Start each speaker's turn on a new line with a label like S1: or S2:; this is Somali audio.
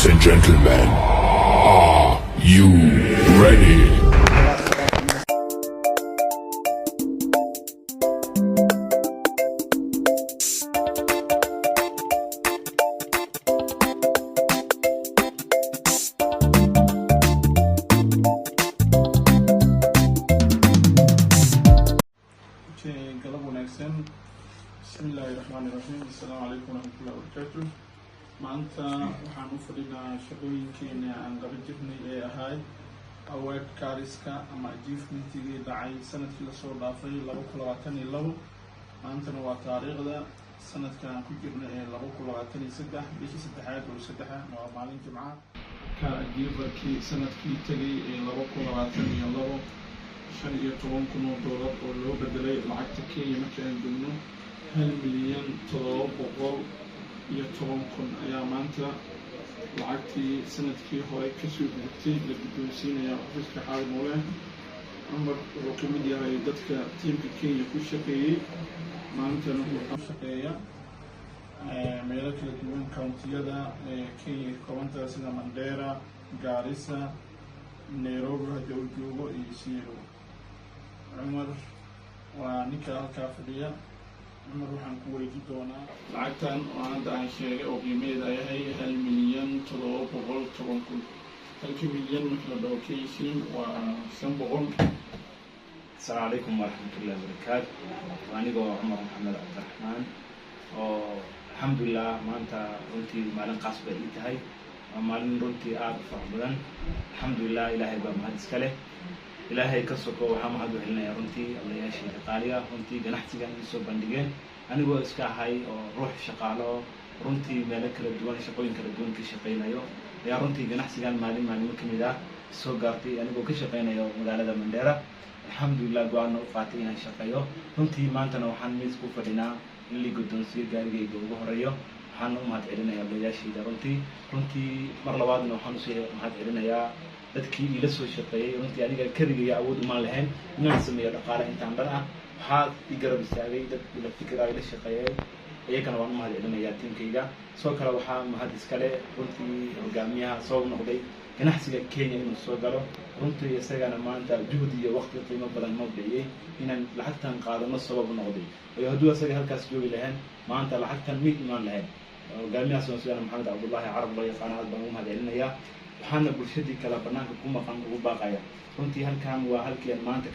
S1: Ladies and gentlemen, are you ready?
S2: Bismillahirrahmanirrahim. Assalamu alaikum warahmatullahi wabarakatuh. Maanta waxaan u fadhinaa shaqooyinkeena aan qaba jirnay ee ahayd award kaariska ama achievement-igii dhacay sanadkii lasoo dhaafay 2022. maantana waa taariikhda sanadka aan ku jirna ee 2023 bishii saddexaad oo saddexa waa maalin jimca ka achievement-kii sanadkii tagay ee 2022 $15,000 oo loo bedelay lacagta Kenya markaan joogno 1,710,000 ayaa maanta lacagtii sanadkii hore kasoo gudubtay la guddoonsiinaya ofiska xaal moole. Cumar wuxuu ka mid yahay dadka tiimka Kenya ku shaqeeyey. maantana wuxuu shaqeeya meelo kala duwan countiyada Kenya ka koobantahay sida Mandera, Garissa, Nairobi hadda uu joogo iyo Isiolo. Cumar waa ninka halkaa fadhiya. Cumar waxaan ku weydiin doonaa lacagtan oo hadda aan sheegay oo qiimaheeda yahay 1,710,000. 1,000,000 marka la dhaho kaysin waa 500.
S3: السلام عليكم ورحمة الله وبركاته. وأنا عمر محمد عبد الرحمن. الحمد لله ما أنت قلتي مالن قصبة إنتهاي مالن قلتي فرحان. الحمد لله إلهي بمهندس كله إلهي كسوكو وحمد وحلنا يا رنتي الله يعيش القارية رنتي جنحتي كان يسوق بندقين. أنا جو إسكا هاي روح شقالة رنتي مالك الدوان شقوين كالدوان كشقينا يو يا رنتي جنحتي كان مالي ممكن إذا سوق قارتي أنا جو كشقينا يو مدارة مندرة. الحمد لله قاعدنا وفاتينا شقيو runtii maantana waxaan miis ku fadhinaa in la guddoonsiyo gaarigayga ugu horeeyo. waxaan u mahad celinayaa odayaashayda runtii mar labaadna waxaan usii mahad celinayaa dadkii ila soo shaqeeyay. runtii aniga keligaya awood uma lahayn inaan sameeyo dhaqaale intaan dhan ah. waxaa i garab istaagay dad ila fikiraya ila shaqeeyay iyagana waan u mahad celinayaa tiimkayga. sidoo kale waxaa mahad iskale runtii hogaamiyaha soo noqday ganacsiga Kenya inuu soo galo. runtii isagana maanta juhdi iyo waqti qiimo badan noo bixiyay inaan lacagtan qaadano sabab noqday. hadduu asaga halkaas joogi lahayn maanta lacagtan mid imaan lahayn. hogaamiyaha Soomaaliya Maxamed Cabdullaahi Carab loo yaqaan aad baan u mahad celinayaa. waxaana bulshadii kala banaanka ku maqan ugu baaqaya runtii halkan waa halkii maanta